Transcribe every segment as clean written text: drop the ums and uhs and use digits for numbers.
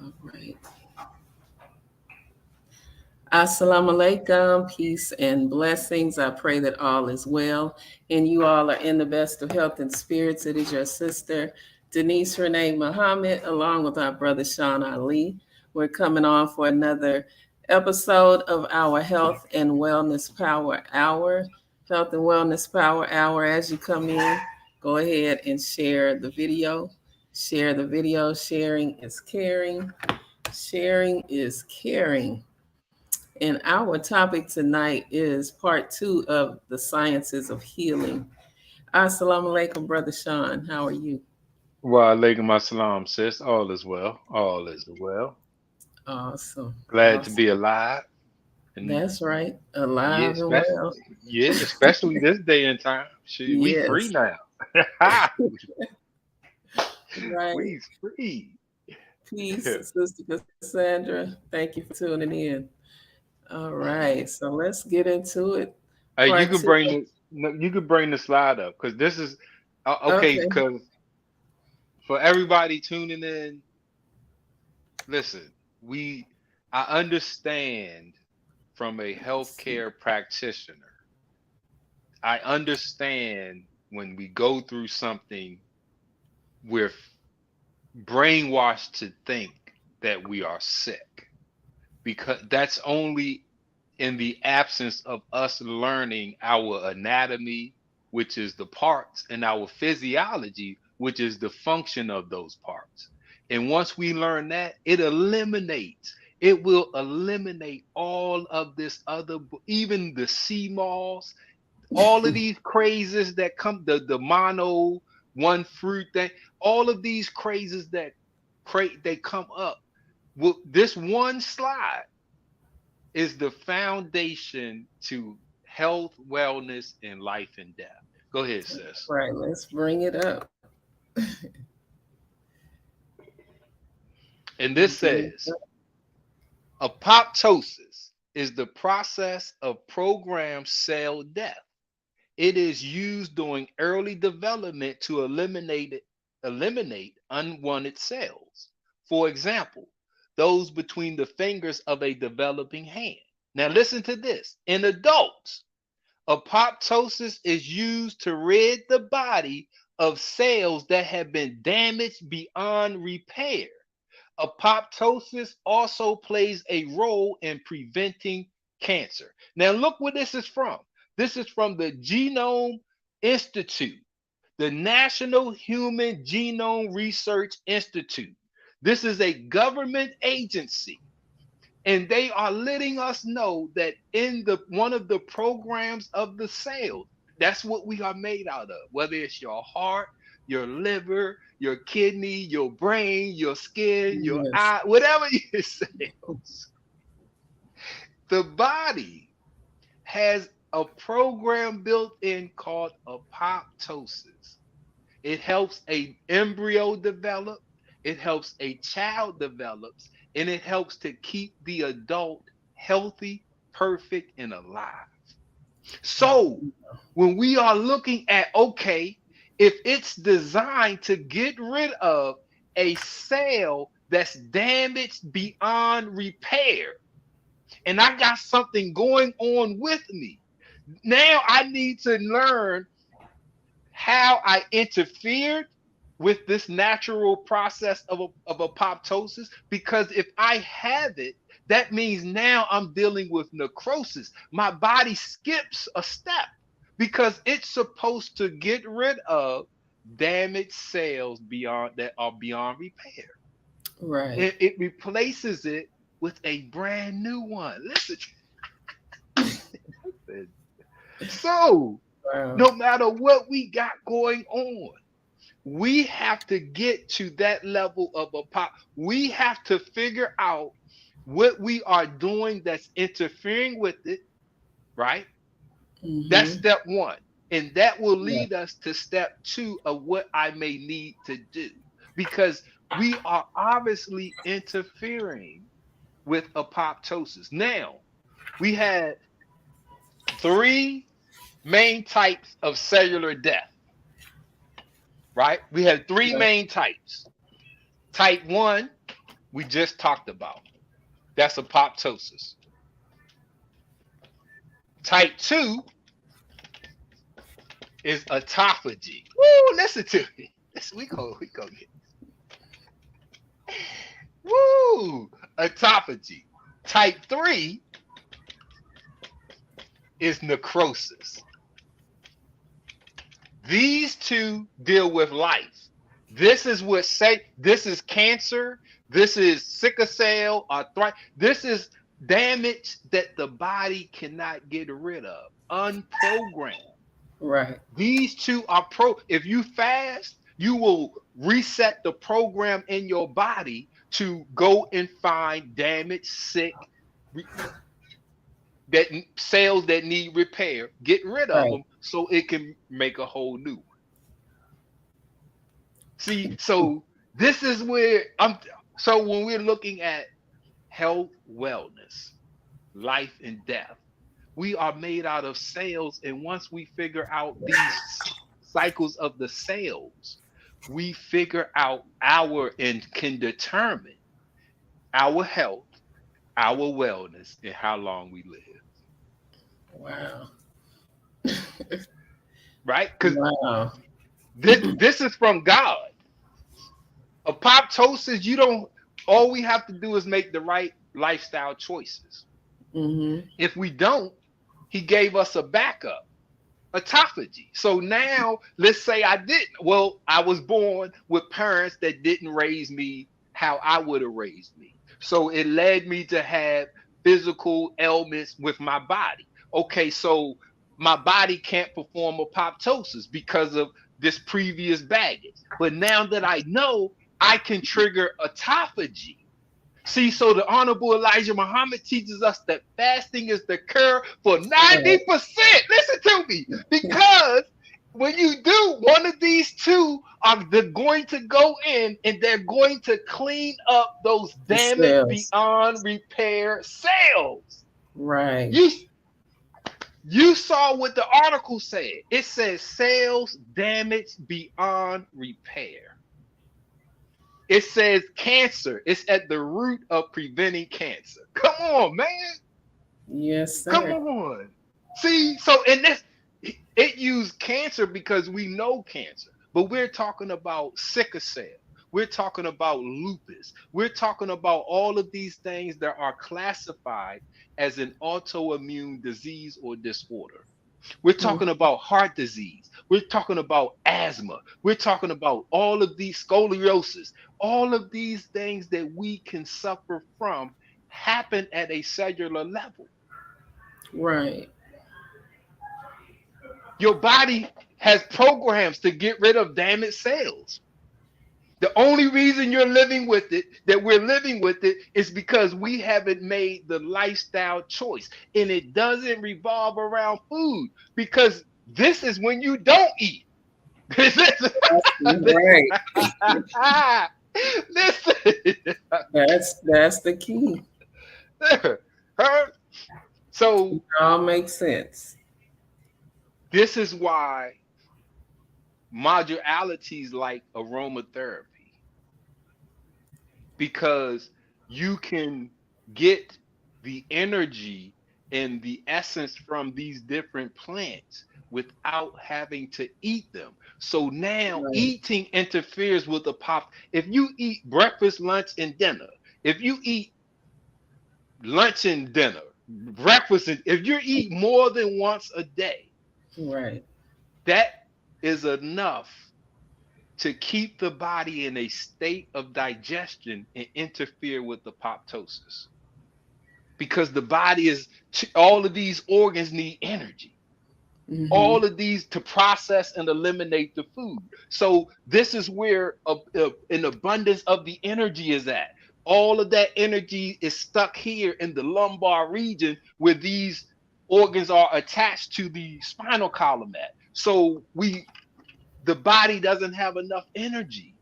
All right. Assalamu alaikum, peace and blessings. I pray that all is well and you all are in the best of health and spirits. It is your sister, Denise Renee Muhammad, along with our brother Sean Ali. We're coming on for another episode of our Health and Wellness Power Hour. Health and Wellness Power Hour. As you come in, go ahead and share the video. Share the video. Sharing is caring. Sharing is caring. And our topic tonight is part two of the sciences of healing. Assalamu alaikum, Brother Sean. How are you? Wa alaikum assalam, sis. All is well. All is well. Awesome. Glad to Awesome. be alive. And That's right. yeah, Alive and especially well. especially this day and time. Shit, we free Yes. now. Right. We free. Peace, Sister Cassandra. Thank you for tuning in. All right. So let's get into it. Hey, you Part could two. bring the no, you could bring the slide up because this is okay. Okay. Because for everybody tuning in, listen, we I understand from a healthcare practitioner. I understand when we go through something, we're brainwashed to think that we are sick because that's only in the absence of us learning our anatomy, which is the parts, and our physiology, which is the function of those parts. And once we learn that, it will eliminate all of this other, even the CMOS, all of these crazes that come, the mono one fruit thing, all of these crazes that they come up. Well, this one slide is the foundation to health, wellness, and life and death. Go ahead, sis. Right. Let's bring it up. And this Bring it says up. apoptosis is the process of programmed cell death. It is used during early development to eliminate unwanted cells. For example, those between the fingers of a developing hand. Now listen to this. In adults, apoptosis is used to rid the body of cells that have been damaged beyond repair. Apoptosis also plays a role in preventing cancer. Now, look where this is from. This is from the Genome Institute, the National Human Genome Research Institute. This is a government agency, and they are letting us know that in the one of the programs of the cell, that's what we are made out of, whether it's your heart, your liver, your kidney, your brain, your skin, your Yes. eye, whatever your cells. The body has a program built in called apoptosis. It helps a embryo develop, it helps a child develops, and it helps to keep the adult healthy, perfect, and alive. So when we are looking at, okay, if it's designed to get rid of a cell that's damaged beyond repair, and I got something going on with me, now I need to learn how I interfered with this natural process of apoptosis. Because if I have it, that means now I'm dealing with necrosis. My body skips a step because it's supposed to get rid of damaged cells beyond that are beyond repair. Right. And it replaces it with a brand new one. Listen, so Wow. no matter what we got going on, we have to get to that level of a pop. We have to figure out what we are doing that's interfering with it, right? That's Mm-hmm. step one. And that will Yeah. lead us to step two of what I may need to do. Because we are obviously interfering with apoptosis. Now, we had three main types of cellular death, right? We had three Right. main types. Type 1, we just talked about. That's apoptosis. Type 2 is autophagy. Woo, listen to me. We go get woo, autophagy. Type 3 is necrosis. These two deal with life. This is this is cancer. This is sickle cell, arthritis. This is damage that the body cannot get rid of, unprogrammed. Right. These two are if you fast, you will reset the program in your body to go and find damaged, sick, that cells that need repair, get rid of them so it can make a whole new one. See, so this is where so when we're looking at health, wellness, life and death, we are made out of cells, and once we figure out these cycles of the cells, we figure out and can determine our health, our wellness, and how long we live. Wow. Right? Because this is from God. Apoptosis, all we have to do is make the right lifestyle choices. Mm-hmm. If we don't, he gave us a backup, autophagy. So now, let's say I didn't. Well, I was born with parents that didn't raise me how I would have raised me. So it led me to have physical ailments with my body. Okay, so my body can't perform apoptosis because of this previous baggage. But now that I know, I can trigger autophagy. See, so the Honorable Elijah Muhammad teaches us that fasting is the cure for 90%. Listen to me, because when you do, one of these two they're going to go in and they're going to clean up those damaged beyond repair cells. Right. You saw what the article said. It says cells damaged beyond repair. It says cancer is at the root of preventing cancer. Come on, man. Yes, sir. Come on. See, so in this, it used cancer because we know cancer, but we're talking about sickle cell. We're talking about lupus. We're talking about all of these things that are classified as an autoimmune disease or disorder. We're talking about heart disease. We're talking about asthma. We're talking about all of these scoliosis. All of these things that we can suffer from happen at a cellular level. Right. Your body has programs to get rid of damaged cells. The only reason you're living with it, that we're living with it, is because we haven't made the lifestyle choice. And it doesn't revolve around food, because this is when you don't eat. Right. Listen. That's the key. So it all makes sense. This is why modalities like aromatherapy, because you can get the energy and the essence from these different plants without having to eat them. So now eating interferes with the pop. If you eat breakfast, lunch, and dinner, if you eat lunch and dinner, breakfast, if you eat more than once a day, right, that is enough to keep the body in a state of digestion and interfere with the apoptosis. Because the body is, all of these organs need energy. Mm-hmm. All of these to process and eliminate the food. So this is where an abundance of the energy is at. All of that energy is stuck here in the lumbar region where these organs are attached to the spinal column at. So the body doesn't have enough energy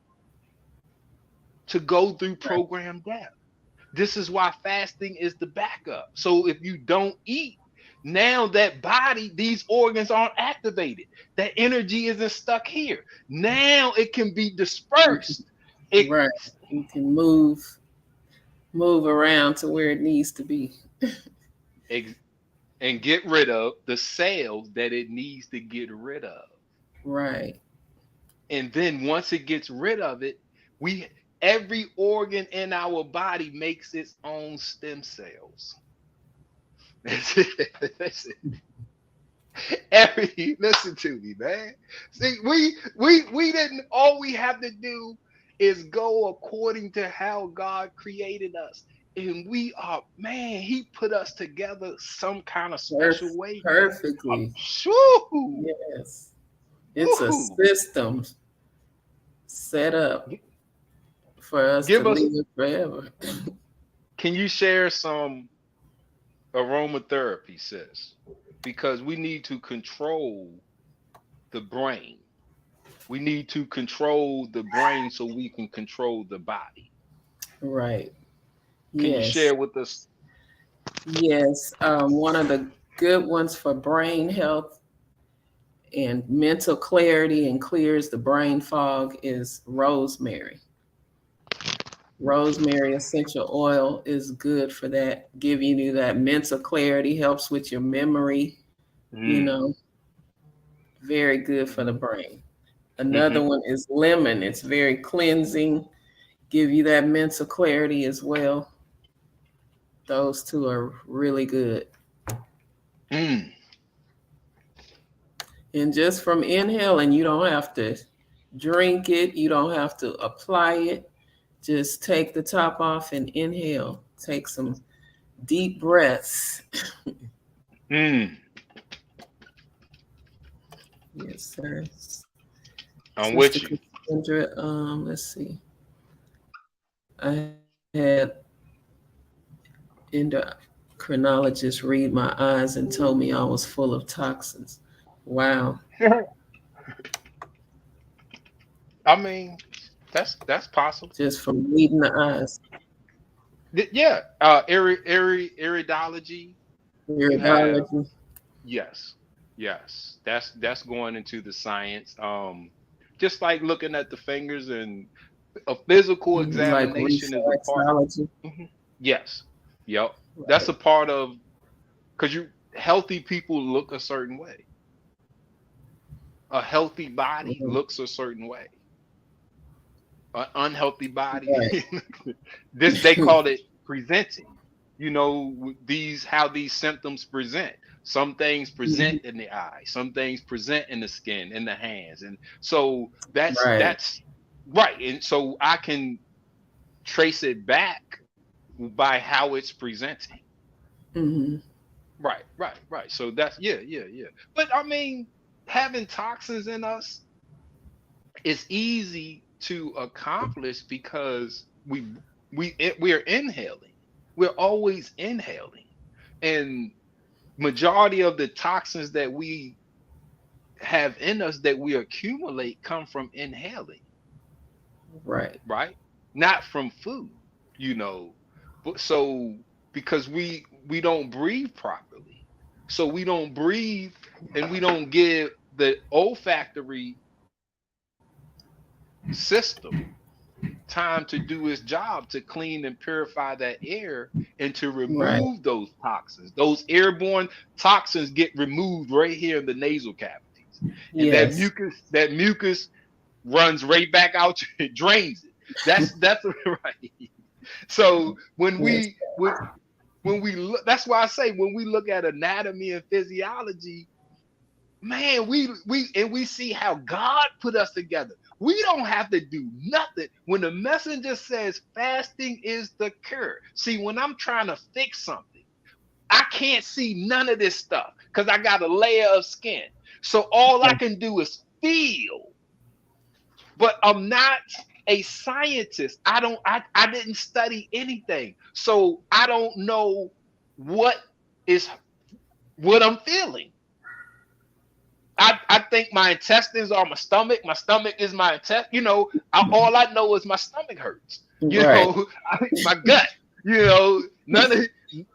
to go through programmed death. This is why fasting is the backup. So if you don't eat, now that body, these organs aren't activated. That energy isn't stuck here. Now it can be dispersed. Right. You can move. Move around to where it needs to be. ex- and get rid of the cells that it needs to get rid of. Right. And then once it gets rid of it, we every organ in our body makes its own stem cells. Listen, listen to me, man. See, we didn't. All we have to do is go according to how God created us, and we are, man. He put us together some kind of special way, man. Perfectly. Woo, Yes. It's a woo. system set up for us to Give us. live forever. Can you share some aromatherapy, sis? Because we need to control the brain. We need to control the brain so we can control the body. Right. Can you Yes. share with us? Yes. One of the good ones for brain health and mental clarity and clears the brain fog is rosemary. Rosemary essential oil is good for that, giving you that mental clarity, helps with your memory, you Mm. know, very good for the brain. Hmm. Another one is lemon. It's very cleansing, give you that mental clarity as well. Those two are really good. Mm. And just from inhaling, you don't have to drink it, you don't have to apply it. Just take the top off and inhale. Take some deep breaths. Mm. Yes, sir. I'm Sister with you. Cassandra, let's see. I had endocrinologist read my eyes and told me I was full of toxins. Wow. I mean, that's possible. Just from reading the eyes. Yeah. Iridology. You have, Iridology. yes, yes. That's going into the science. Just like looking at the fingers, and a physical Like examination is a part. reflexology. Mhm. Yes. Yep. That's Right. a part of, because you healthy people look a certain way. A healthy body Mhm. looks a certain way. An unhealthy body, Right. this they call it presenting. You know, these how these symptoms present. Some things present Mhm. in the eye, some things present in the skin, in the hands. And so Right. that's right. And so I can trace it back by how it's presenting. Hmm. Right, right, right. So that's, yeah, yeah, yeah. But I mean, having toxins in us is easy to accomplish because we're inhaling. We're always inhaling. And majority of the toxins that we have in us that we accumulate come from inhaling, Right. right? Not from food, you know. But so because we don't breathe properly. So we don't breathe, and we don't give the olfactory system time to do its job to clean and purify that air and to Right. remove those toxins. Those airborne toxins get removed right here in the nasal cavities. And Yes. that mucus runs right back out, it drains it. That's right. So Yes. when we look, that's why I say when we look at anatomy and physiology, man, we see how God put us together. We don't have to do nothing. When the messenger says fasting is the cure. See, when I'm trying to fix something, I can't see none of this stuff because I got a layer of skin. So all I can do is feel. But I'm not a scientist. I didn't study anything. So I don't know what is what I'm feeling. I think my intestines are my stomach. My stomach is my intestine. You know, all I know is my stomach hurts. You Right. know, my gut. You know, none of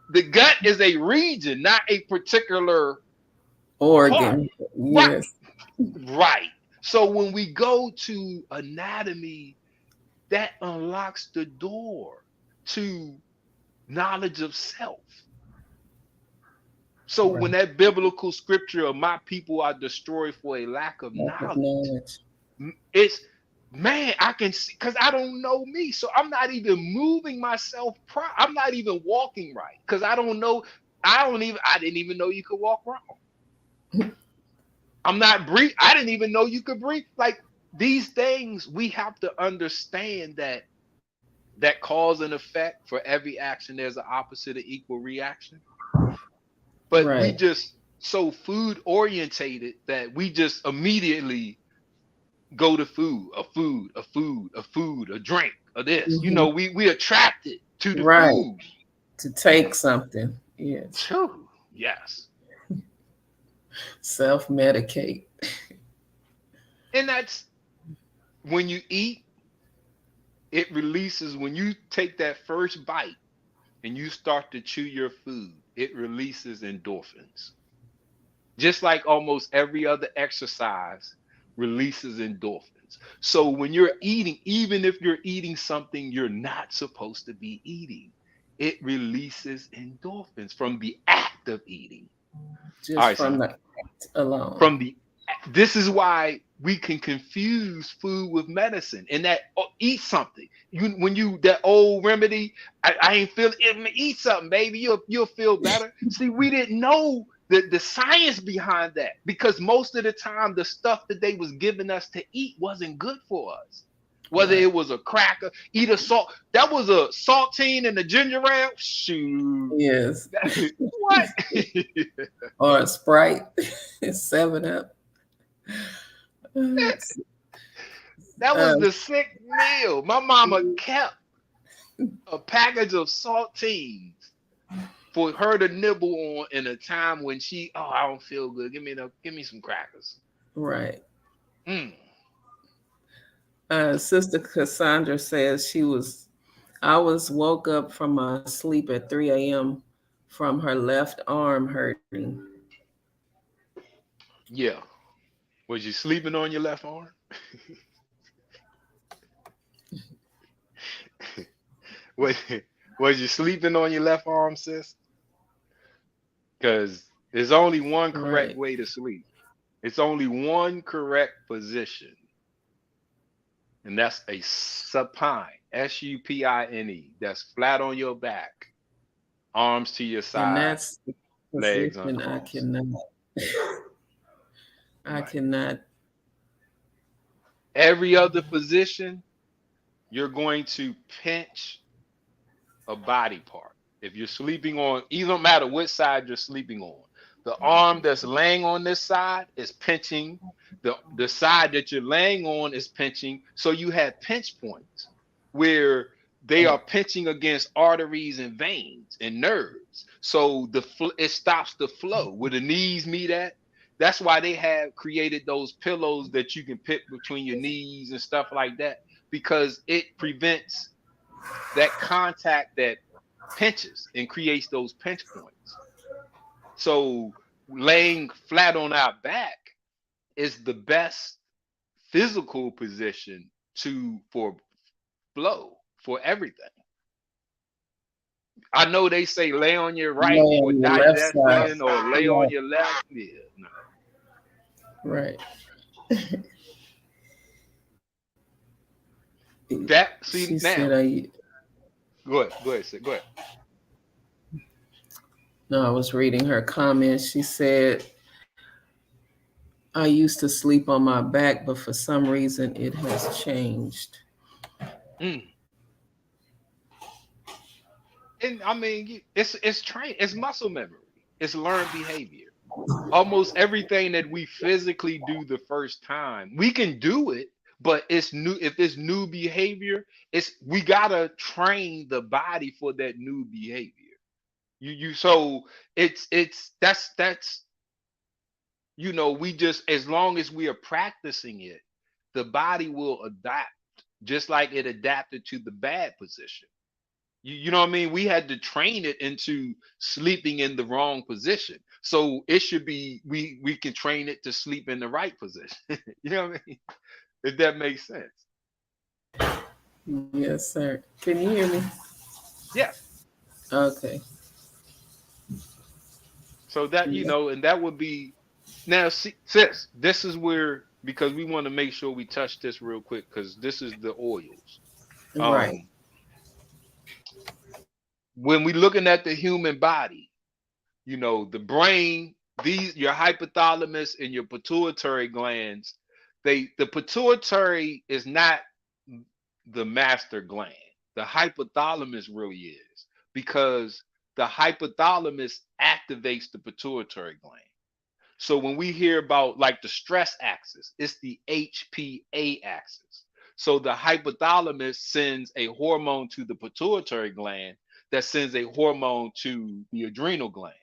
the gut is a region, not a particular part. Organ. Right, Yes. right. So when we go to anatomy, that unlocks the door. to knowledge of self. So Right. when that biblical scripture of my people are destroyed for a lack of Lack of knowledge, knowledge. it's, man, I can see, because I don't know me. So I'm not even moving myself. I'm not even walking right because I don't know. I didn't even know you could walk wrong. I'm not breathe. I didn't even know you could breathe. Like, these things, we have to understand that cause and effect, for every action, there's an opposite of equal reaction. But we Right. just so food orientated that we just immediately go to food, a drink, or this. Hmm. We attracted to the Right. food. To take something. Yes. True. Yes. Self-medicate. And that's when you eat, it releases, when you take that first bite and you start to chew your food, it releases endorphins. Just like almost every other exercise releases endorphins. So when you're eating, even if you're eating something you're not supposed to be eating, it releases endorphins from the act of eating. All Just right, from son. the act alone. From the This is why we can confuse food with medicine. And that, oh, eat something. When you that old remedy, I ain't feel it. Eat something, baby. You'll feel better. See, we didn't know the science behind that, because most of the time the stuff that they was giving us to eat wasn't good for us. Whether Right. it was a cracker, eat a salt. That was a saltine and a ginger ale. Shoot. Yes. What? Or a Sprite. 7 Up. That was the sick meal. My mama kept a package of saltines for her to nibble on in a time when I don't feel good. Give me some crackers. Right. Mm. Sister Cassandra says I was woke up from my sleep at 3 a.m. from her left arm hurting. Yeah. Was you sleeping on your left arm? was, was you sleeping on your left arm, sis? Because there's only one correct Right. way to sleep. It's only one correct position. And that's a supine, Supine. That's flat on your back, arms to your And side, that's the legs position uncrossed. I Right. cannot. Every other position, you're going to pinch a body part. If you're sleeping on, it don't matter what side you're sleeping on. The arm that's laying on this side is pinching. The side that you're laying on is pinching. So you have pinch points where they are pinching against arteries and veins and nerves. So it stops the flow where the knees meet at. That's why they have created those pillows that you can put between your knees and stuff like that, because it prevents that contact that pinches and creates those pinch points. So laying flat on our back is the best physical position for flow for everything. I know they say lay on your Lay right for on the left side. digestion or lay on your left. Yeah, no. Right. That She see said, now. Go ahead, go ahead. no, I was reading her comments. She said, I used to sleep on my back, but for some reason it has changed. Mm. And I mean, it's trained, it's muscle memory, it's learned behavior. Almost everything that we physically do the first time, we can do it, but it's new. If it's new behavior, we gotta train the body for that new behavior. So that's we just, as long as we are practicing it, the body will adapt, just like it adapted to the bad position. You know what I mean? We had to train it into sleeping in the wrong position. So it should be, we can train it to sleep in the right position. You know what I mean? If that makes sense. Yes, sir. Can you hear me? Yes. Okay. So that, Yeah. and that would be now, see, sis, this is where, because we want to make sure we touch this real quick, because this is the oils. Right. Um, when we looking at the human body, the brain, your hypothalamus and your pituitary glands, the pituitary is not the master gland. The hypothalamus really is, because the hypothalamus activates the pituitary gland. So when we hear about like the stress axis, it's the HPA axis. So the hypothalamus sends a hormone to the pituitary gland that sends a hormone to the adrenal glands.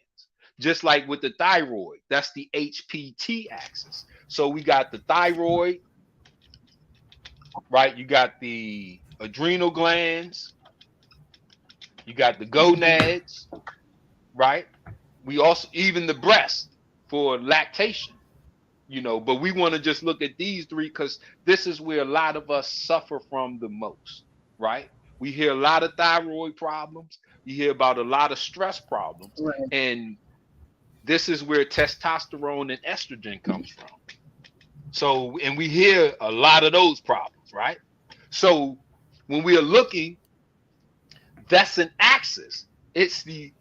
Just like with the thyroid, that's the HPT axis. So we got the thyroid, right? You got the adrenal glands, you got the gonads, right? We also, even the breast for lactation. But we want to just look at these three because this is where a lot of us suffer from the most, right? We hear a lot of thyroid problems. You hear about a lot of stress problems. Right. And this is where testosterone and estrogen comes from. So, and we hear a lot of those problems, right? So when we are looking, that's an axis. It's the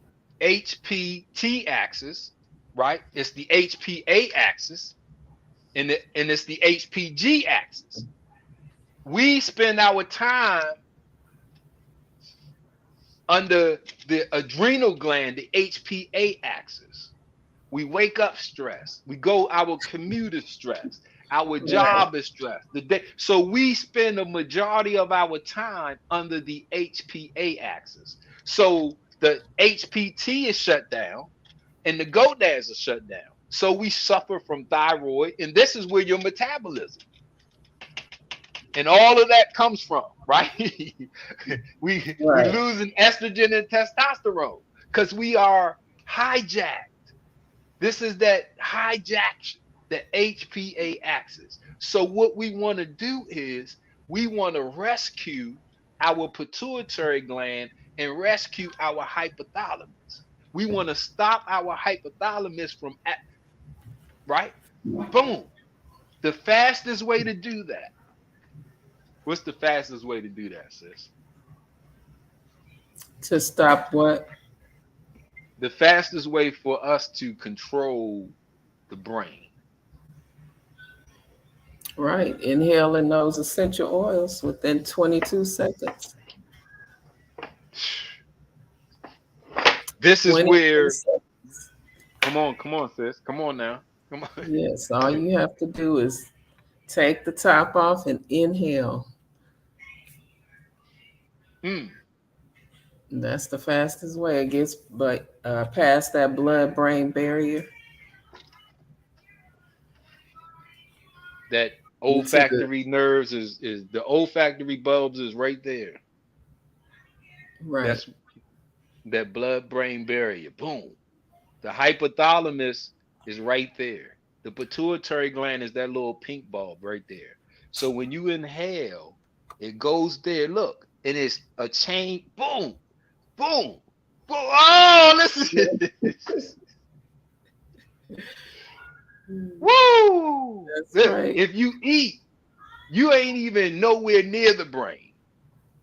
HPT axis, right? It's the HPA axis. And it's the HPG axis. We spend our time under the adrenal gland, the HPA axis. We wake up stressed. We go, our commute is stressed. Our Right. job is stressed. So we spend a majority of our time under the HPA axis. So the HPT is shut down and the gonads are shut down. So we suffer from thyroid, and this is where your metabolism and all of that comes from, right? we Right. losing estrogen and testosterone because we are hijacked. This is that hijack, the HPA axis. So what we want to do is we want to rescue our pituitary gland and rescue our hypothalamus. We want to stop our hypothalamus from, right? Boom. The fastest way to do that. What's the fastest way to do that, sis? To stop what? The fastest way for us to control the brain. Right. Inhaling those essential oils within 22 seconds. This is 22 where, seconds. come on, sis. Come on now. Come on. Yes. All you have to do is take the top off and inhale. Mm, That's the fastest way. It gets but past that blood-brain barrier that into the olfactory nerves is the olfactory bulbs is right there. right. That's that blood brain barrier. Boom. The hypothalamus is right there. The pituitary gland is that little pink bulb right there. So when you inhale, it goes there. Look, and it's a chain. Boom, boom, boom. Oh, listen. Woo! That's Look, right. if you eat, you ain't even nowhere near the brain.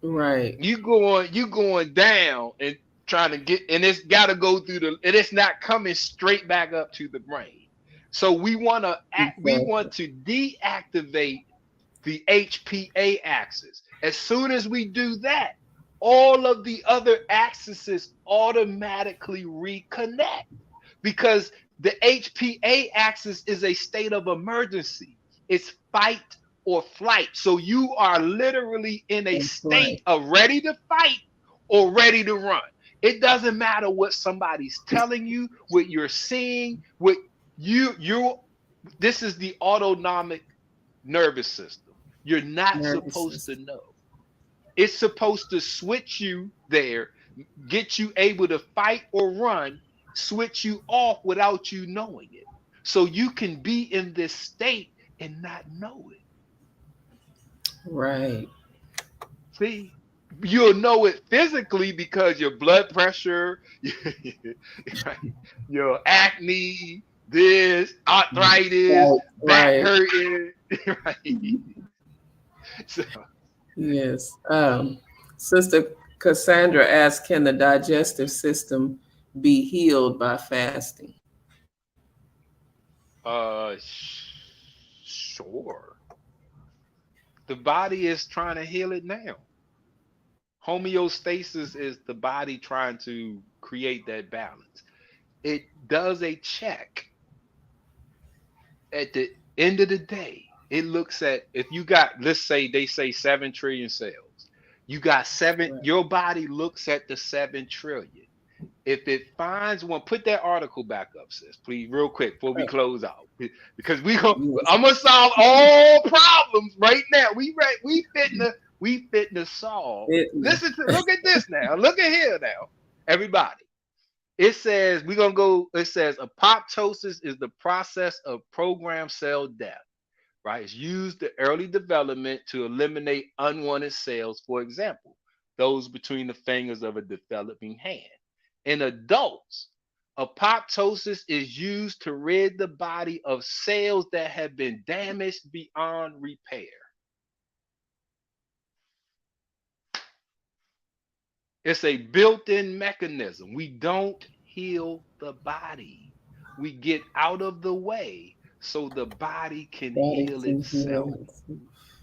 Right. You going down and trying to get, and it's got to go through and it's not coming straight back up to the brain. So we Exactly. want to deactivate the HPA axis. As soon as we do that, all of the other axes automatically reconnect because the HPA axis is a state of emergency. It's fight or flight. So you are literally in a That's state right. of ready to fight or ready to run. It doesn't matter what somebody's telling you, what you're seeing, what you this is the autonomic nervous system. You're not Nervous supposed to system. know. It's supposed to switch you there, get you able to fight or run, switch you off without you knowing it. So you can be in this state and not know it. Right. See? You'll know it physically because your blood pressure, your acne, this arthritis, Right. back Right. hurting, right? So, Yes. Sister Cassandra asked, can the digestive system be healed by fasting? sure. The body is trying to heal it now. Homeostasis is the body trying to create that balance. It does a check at the end of the day. It looks at, if you got, let's say they say 7 trillion cells. You got seven, Right. your body looks at the 7 trillion. If it finds one, put that article back up, sis, please, real quick before we close out. Because Yes. I'm gonna solve all problems right now. We fitting to solve. Listen to, look at this now. Look at here now, everybody. It says we're gonna go. It says apoptosis is the process of programmed cell death. Right? It's used in early development to eliminate unwanted cells. For example, those between the fingers of a developing hand. In adults, apoptosis is used to rid the body of cells that have been damaged beyond repair. It's a built-in mechanism. We don't heal the body. We get out of the way so the body can heal itself.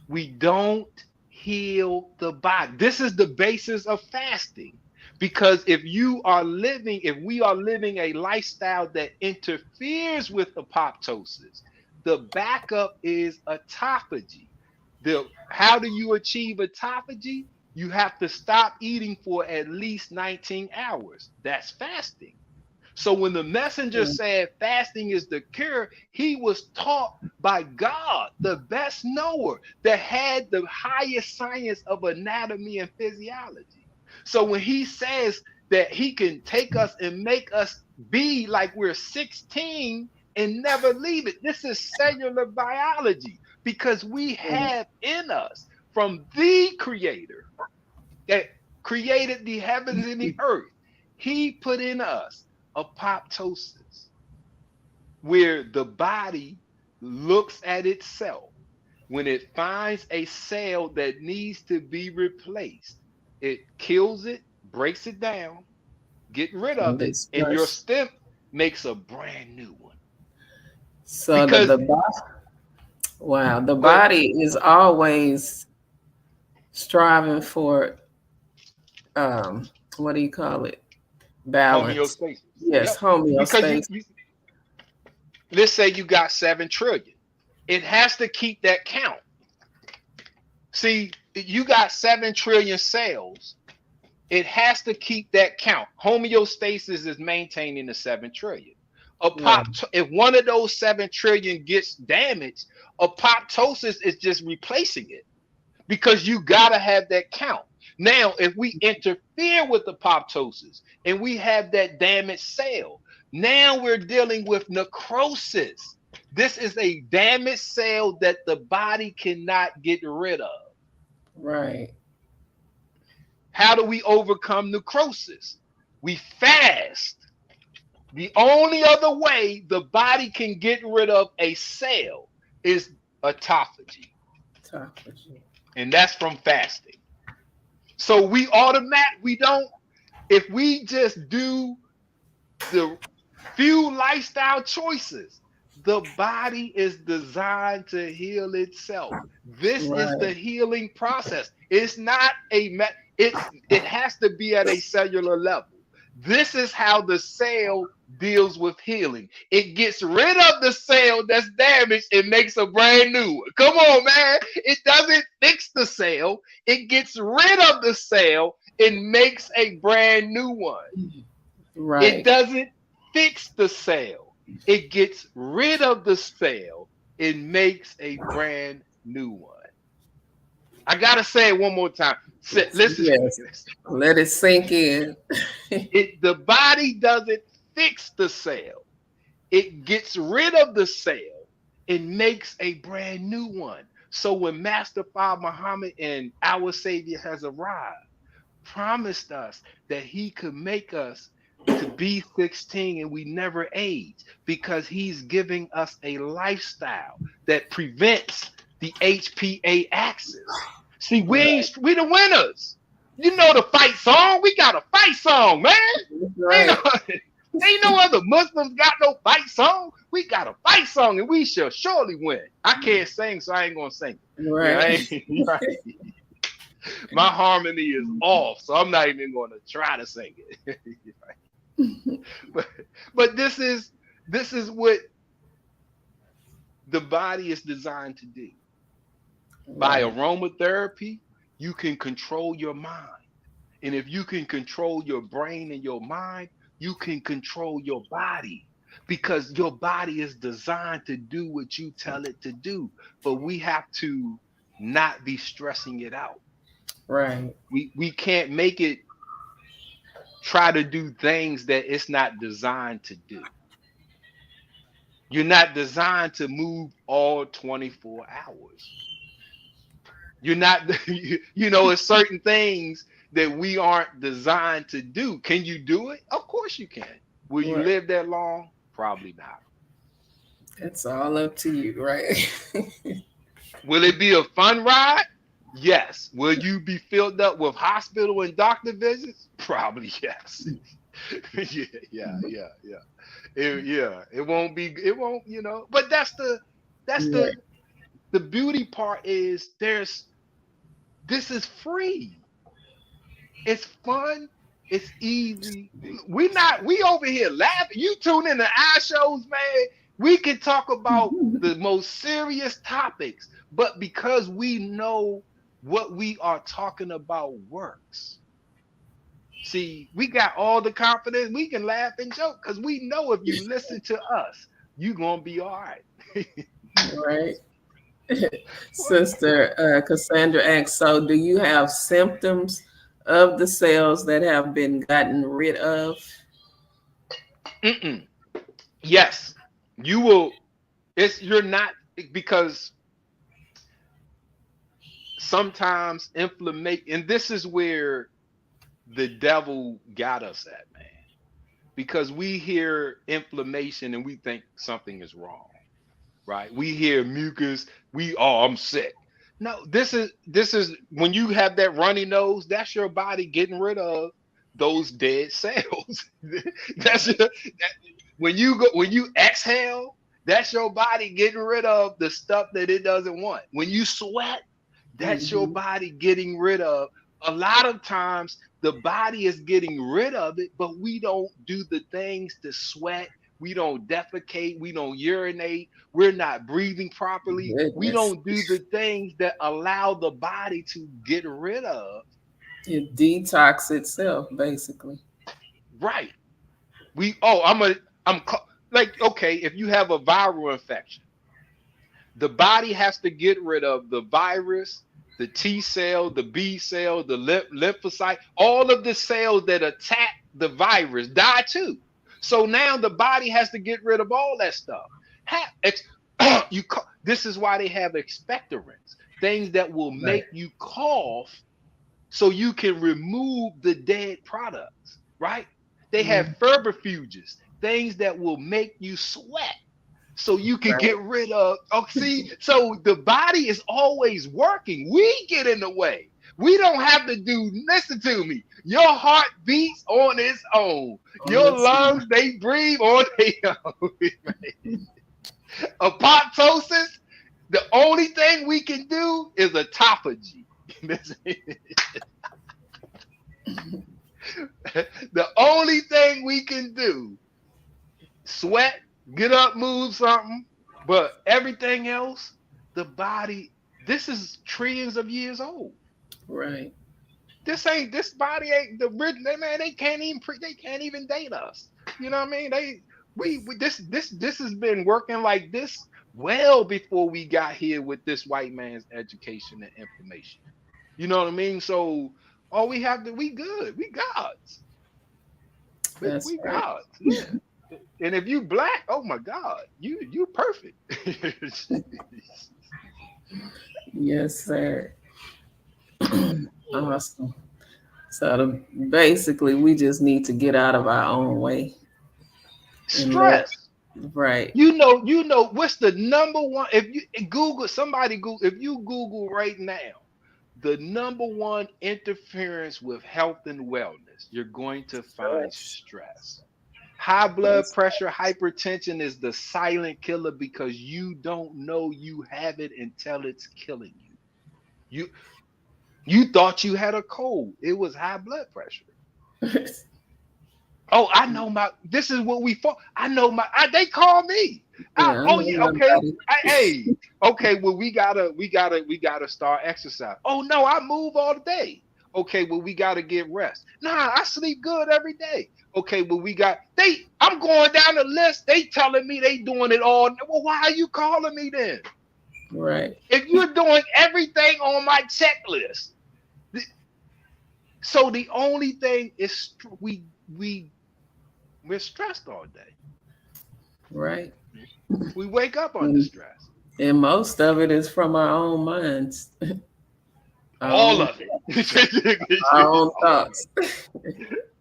We don't heal the body. This is the basis of fasting. Because if we are living a lifestyle that interferes with apoptosis, the backup is autophagy. How do you achieve autophagy? You have to stop eating for at least 19 hours. That's fasting. So when the messenger said fasting is the cure, he was taught by God, the best knower, that had the highest science of anatomy and physiology. So when he says that he can take us and make us be like we're 16 and never leave it, this is cellular biology, because we have in us from the creator that created the heavens and the earth. He put in us apoptosis, where the body looks at itself. When it finds a cell that needs to be replaced, it kills it, breaks it down, get rid of it, and your stem makes a brand new one. So the body is always striving for what do you call it? Balance. Homeostasis. Yes, homeostasis. Because let's say you got 7 trillion. It has to keep that count. See, you got 7 trillion cells. It has to keep that count. Homeostasis is maintaining the 7 trillion. If one of those 7 trillion gets damaged, apoptosis is just replacing it, because you gotta have that count. Now, if we interfere with apoptosis and we have that damaged cell, now we're dealing with necrosis. This is a damaged cell that the body cannot get rid of. Right. How do we overcome necrosis? We fast. The only other way the body can get rid of a cell is autophagy. And that's from fasting. So we don't, if we just do the few lifestyle choices, the body is designed to heal itself. This is the healing process. It's not it has to be at a cellular level. This is how the cell deals with healing. It gets rid of the cell that's damaged and makes a brand new one. Come on, man. It doesn't fix the cell. It gets rid of the cell and makes a brand new one. Right. It doesn't fix the cell. It gets rid of the cell and makes a brand new one. I gotta say it one more time. Listen. Yes. Let it sink in. The body doesn't fix the cell. It gets rid of the cell and makes a brand new one. So when Master Fard Muhammad and our Savior has arrived, promised us that he could make us to be 16 and we never age, because he's giving us a lifestyle that prevents the HPA axis. See, we the winners. You know the fight song. We got a fight song, man. Right. Ain't no other Muslims got no fight song. We got a fight song, and we shall surely win. I can't sing, so I ain't gonna sing it. Right. Right. My harmony is off, so I'm not even gonna try to sing it. but this is what the body is designed to do. By aromatherapy, you can control your mind. And if you can control your brain and your mind, you can control your body, because your body is designed to do what you tell it to do. But we have to not be stressing it out. Right. We can't make it try to do things that it's not designed to do. You're not designed to move all 24 hours. You're not, it's certain things that we aren't designed to do. Can you do it? Of course you can. Will you live that long? Probably not. It's all up to you, right? Will it be a fun ride? Yes. Will you be filled up with hospital and doctor visits? Probably yes. Yeah. It won't, but that's the beauty part is this is free. It's fun. It's easy. We over here laughing. You tune in to our shows, man. We can talk about the most serious topics, but because we know what we are talking about works. See, we got all the confidence. We can laugh and joke because we know if you listen to us, you're going to be all right. Right. Sister Cassandra asks, so do you have symptoms of the cells that have been gotten rid of? Yes, you will. You're not, because sometimes inflammation, and this is where the devil got us at, man, because we hear inflammation and we think something is wrong, right? We hear mucus, I'm sick. No, this is when you have that runny nose, that's your body getting rid of those dead cells. When you exhale, that's your body getting rid of the stuff that it doesn't want. When you sweat, that's your body getting rid of. A lot of times the body is getting rid of it, but we don't do the things to sweat. We don't defecate. We don't urinate. We're not breathing properly. Goodness. We don't do the things that allow the body to get rid of. It detox itself, basically. Right. Okay, if you have a viral infection, the body has to get rid of the virus, the T cell, the B cell, the lymphocyte, all of the cells that attack the virus die too. So now the body has to get rid of all that stuff. This is why they have expectorants, things that will make you cough so you can remove the dead products, right? They have febrifuges, things that will make you sweat so you can get rid of. So the body is always working. We get in the way. We don't have to listen to me. Your heart beats on its own. Your lungs, they breathe on their own. Apoptosis, the only thing we can do is autophagy. The only thing we can do, sweat, get up, move something, but everything else, the body, this is trillions of years old. Right. This body ain't the original, man. They can't even date us. You know what I mean? This has been working like this well before we got here with this white man's education and information. You know what I mean? So all we have we good. We gods. We gods. Yeah. And if you black, oh my God, you perfect. Yes, sir. Awesome. So basically, we just need to get out of our own way and let, Stress. right. You know what's the number one? If you Google, somebody Google, if you Google right now, the number one interference with health and wellness, you're going to find Stress. stress. High blood Yes. pressure, hypertension is the silent killer because you don't know you have it until it's killing you. You you thought you had a cold. It was high blood pressure. Oh, I know my. This is what we fought. I know my. They call me. Yeah, I Oh know yeah, okay. somebody. Hey, okay. Well, we gotta start exercise. Oh no, I move all day. Okay, well we gotta get rest. Nah, I sleep good every day. Okay, well we got they. I'm going down the list. They telling me they doing it all. Well, why are you calling me then? Right. If you're doing everything on my checklist, so the only thing is we're stressed all day. Right. We wake up under And, stress. and most of it is from our own minds, our All own, of it. our own thoughts.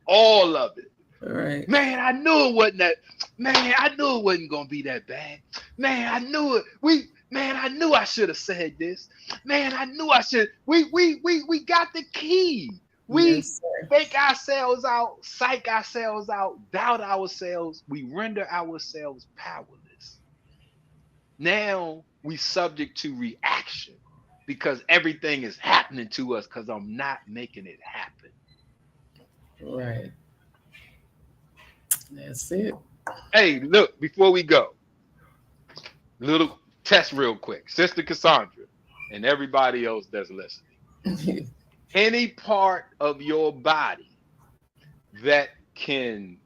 All of it. Right. Man, I knew it wasn't that. Man, I knew it wasn't gonna be that bad. Man, I knew it. Man, I knew I should have said this. Man, I knew I should. We got the key. We Yes, sir. fake ourselves out, psych ourselves out, doubt ourselves. We render ourselves powerless. Now we subject to reaction because everything is happening to us because I'm not making it happen. Right. That's it. Hey, look, before we go, little test real quick. Sister Cassandra and everybody else that's listening. Any part of your body that can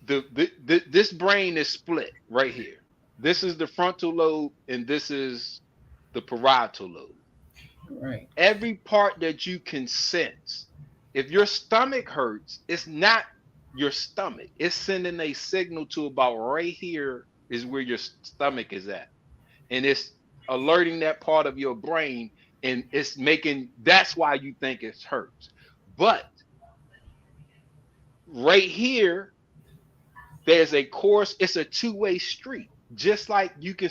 this brain is split right here. This is the frontal lobe and this is the parietal lobe. Right. Every part that you can sense. If your stomach hurts, it's not your stomach. It's sending a signal to about right here is where your stomach is at. And it's alerting that part of your brain and it's making that's why you think it hurts. But right here, there's a course, it's a two-way street. Just like you can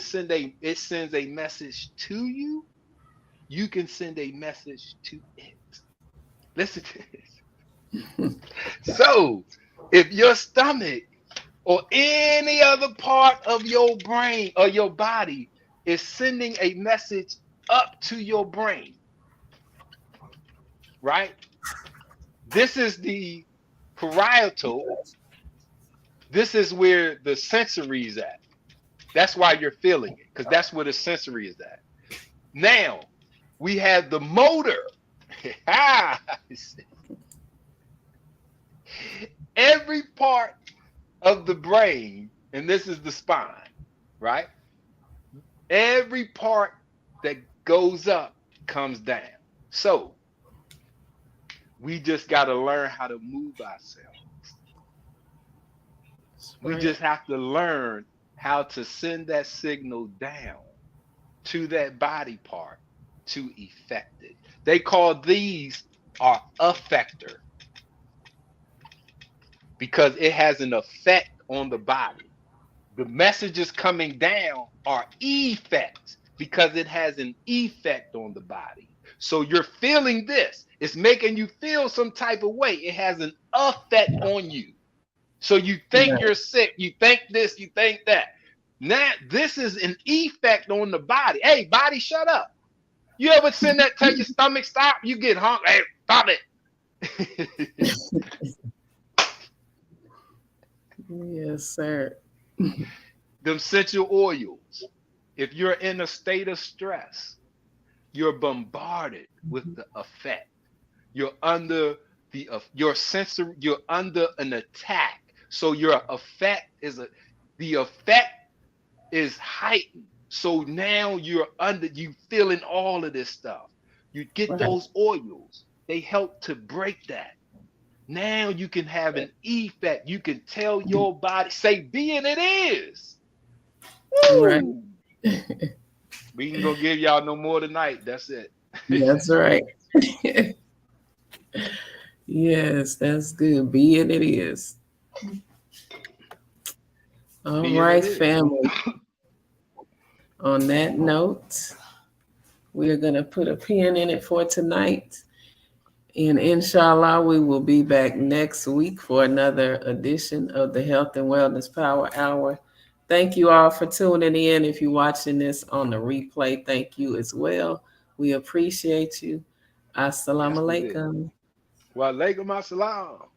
it sends a message to you, you can send a message to it. Listen to this. So, if your stomach or any other part of your brain or your body is sending a message up to your brain, right? This is the parietal. This is where the sensory is at. That's why you're feeling it, because that's where the sensory is at. Now, we have the motor. Every part of the brain, and this is the spine, right? Every part that goes up comes down. So we just got to learn how to move ourselves. We just have to learn how to send that signal down to that body part to effect it. They call these are effector because it has an effect on the body. The messages coming down are effects because it has an effect on the body. So you're feeling this. It's making you feel some type of way. It has an effect on you. So you think you're sick. You think this, you think that. Now, this is an effect on the body. Hey, body, shut up. You ever send that, tell your stomach stop? You get hungry. Hey, stop it. Yes, sir. Them essential oils. If you're in a state of stress, you're bombarded with the effect. You're under your sensory. You're under an attack. So your effect the effect is heightened. So now you feeling all of this stuff. You get those oils. They help to break that. Now you can have an effect. You can tell your body, say, be and it is. Woo! Right. We ain't gonna give y'all no more tonight. That's it. That's right. Yes, that's good. Be it is. All Being right, it is. family. On that note, we're going to put a pin in it for tonight. And inshallah, we will be back next week for another edition of the Health and Wellness Power Hour. Thank you all for tuning in. If you're watching this on the replay, thank you as well. We appreciate you. Assalamu Yes, we did. alaikum. Wa alaikum assalam.